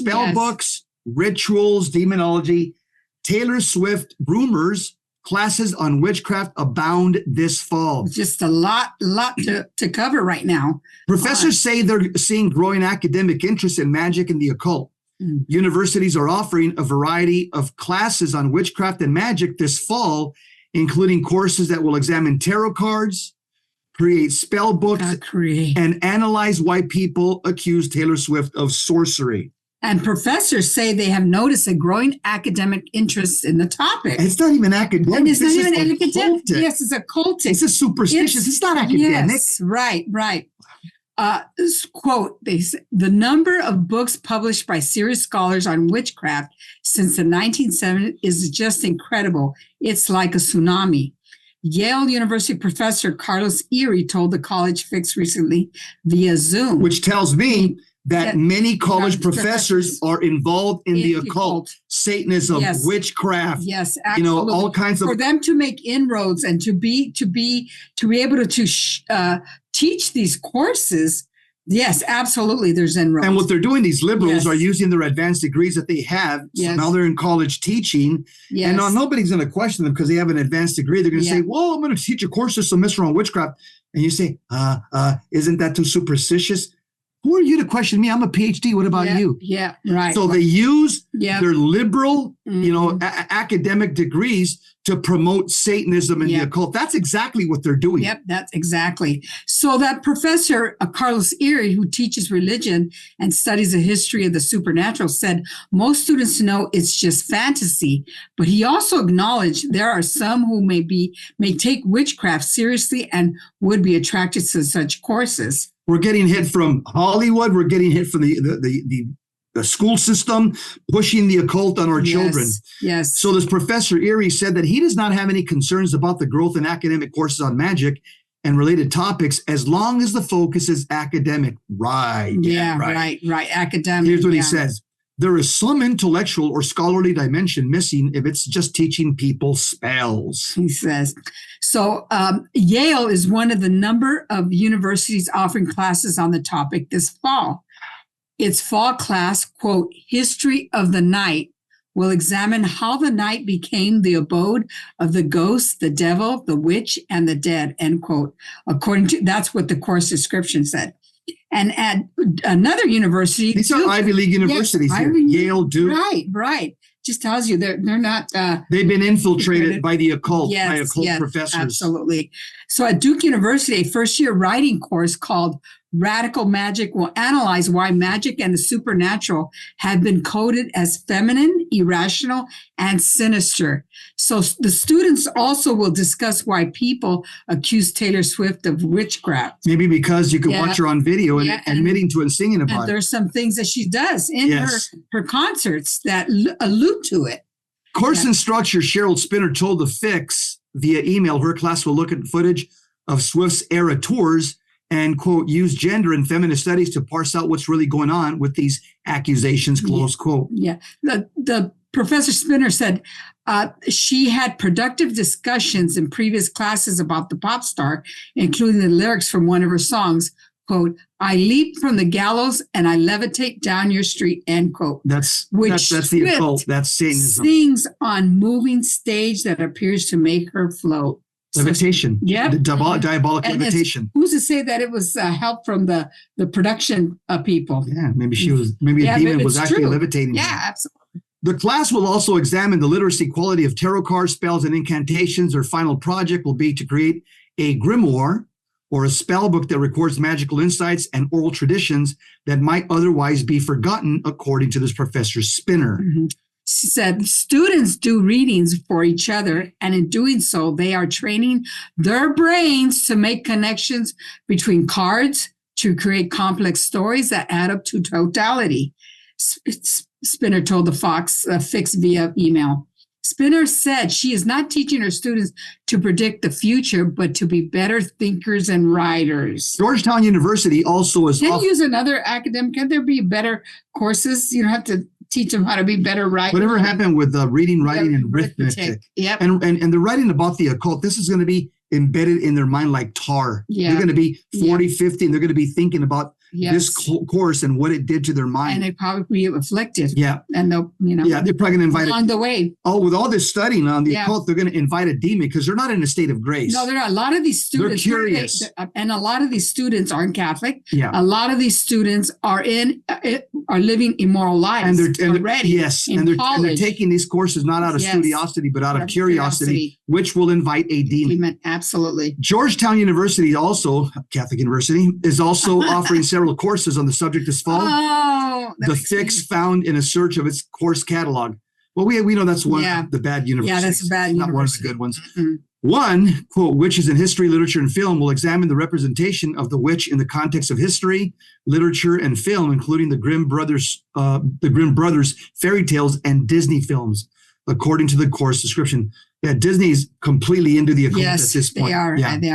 spell books, rituals, demonology, Taylor Swift, rumors, classes on witchcraft abound this fall. Just a lot to cover right now. Professors say they're seeing growing academic interest in magic and the occult. Universities are offering a variety of classes on witchcraft and magic this fall, including courses that will examine tarot cards, create spell books, and analyze why people accuse Taylor Swift of sorcery. And professors say they have noticed a growing academic interest in the topic. It's not even academic. And it's not even academic. Yes, it's occultic. It's a superstitious. It's not academic. Yes, right. Quote, the number of books published by serious scholars on witchcraft since the 1970s is just incredible. It's like a tsunami. Yale University professor Carlos Erie told the College Fix recently via Zoom. Which tells me that many college professors are involved in the occult, Satanism, witchcraft, absolutely. All kinds of. For them to make inroads and to be able to teach these courses, yes, absolutely, there's inroads. And what they're doing, these liberals are using their advanced degrees that they have. So now they're in college teaching, and now nobody's going to question them because they have an advanced degree. They're going to say, "Well, I'm going to teach a course or semester on witchcraft," and you say, "Isn't that too superstitious?" Who are you to question me? I'm a PhD. What about you? Yeah, right. So they use their liberal, academic degrees to promote Satanism and the occult. That's exactly what they're doing. Yep, that's exactly. So that professor, Carlos Erie, who teaches religion and studies the history of the supernatural, said most students know it's just fantasy, but he also acknowledged there are some who may take witchcraft seriously and would be attracted to such courses. We're getting hit from Hollywood. We're getting hit from the school system, pushing the occult on our children. Yes. So this Professor Erie said that he does not have any concerns about the growth in academic courses on magic and related topics as long as the focus is academic. Right. Right. Academic. Here's what he says. There is some intellectual or scholarly dimension missing if it's just teaching people spells. He says. So Yale is one of the number of universities offering classes on the topic this fall. Its fall class, quote, History of the Night, will examine how the night became the abode of the ghost, the devil, the witch, and the dead, end quote. That's what the course description said. And at another university. These are Ivy League universities here. Yale, Duke. Right. Just tells you they're not. They've been infiltrated by the occult, by occult professors. Absolutely. So at Duke University, a first-year writing course called Radical Magic will analyze why magic and the supernatural have been coded as feminine, irrational, and sinister. So the students also will discuss why people accuse Taylor Swift of witchcraft. Maybe because you can watch her on video and admitting to it and singing about it. There's some things that she does in her concerts that allude to it. Course instructor Cheryl Spinner told The Fix via email her class will look at footage of Swift's era tours and, quote, use gender and feminist studies to parse out what's really going on with these accusations, close quote. Yeah. The Professor Spinner said she had productive discussions in previous classes about the pop star, including the lyrics from one of her songs, quote, I leap from the gallows and I levitate down your street, end quote. That's the occult. That's Satanism. Sings on moving stage that appears to make her float. Levitation. Yeah. Diabolic levitation. Who's to say that it was help from the production people? Yeah, maybe a demon was actually levitating. Yeah, absolutely. The class will also examine the literacy quality of tarot cards, spells, and incantations. Their final project will be to create a grimoire or a spell book that records magical insights and oral traditions that might otherwise be forgotten, according to this Professor Spinner. Mm-hmm. She said students do readings for each other, and in doing so, they are training their brains to make connections between cards to create complex stories that add up to totality. Spinner told the Fix via email. Spinner said she is not teaching her students to predict the future, but to be better thinkers and writers. Georgetown University also is... Can you use another academic? Can there be better courses? You don't have to teach them how to be better writers. Whatever happened with reading, writing, and arithmetic. Yep. And the writing about the occult, this is going to be embedded in their mind like tar. Yeah. They're going to be 40, 50, and they're going to be thinking about this course and what it did to their mind. And they probably afflicted. Yeah. And they'll, Yeah, they're probably going to invite on the way. with all this studying on the occult, they're going to invite a demon because they're not in a state of grace. No, there are a lot of these students. They're curious. And a lot of these students aren't Catholic. Yeah. A lot of these students are living immoral lives. And they're already. Yes. And they're taking these courses not out of studiosity, but out of curiosity, which will invite a demon. Absolutely. Georgetown University, also Catholic University, is also offering several courses on the subject this fall. Oh, the fix found in a search of its course catalog. Well, we know that's one of the bad universities. Yeah, that's a bad university. Not one of the good ones. Mm-hmm. One, quote, witches in history, literature, and film will examine the representation of the witch in the context of history, literature, and film, including the Grimm brothers fairy tales and Disney films, according to the course description. Yeah, Disney's completely into the occult at this point. They are. Yeah. They are.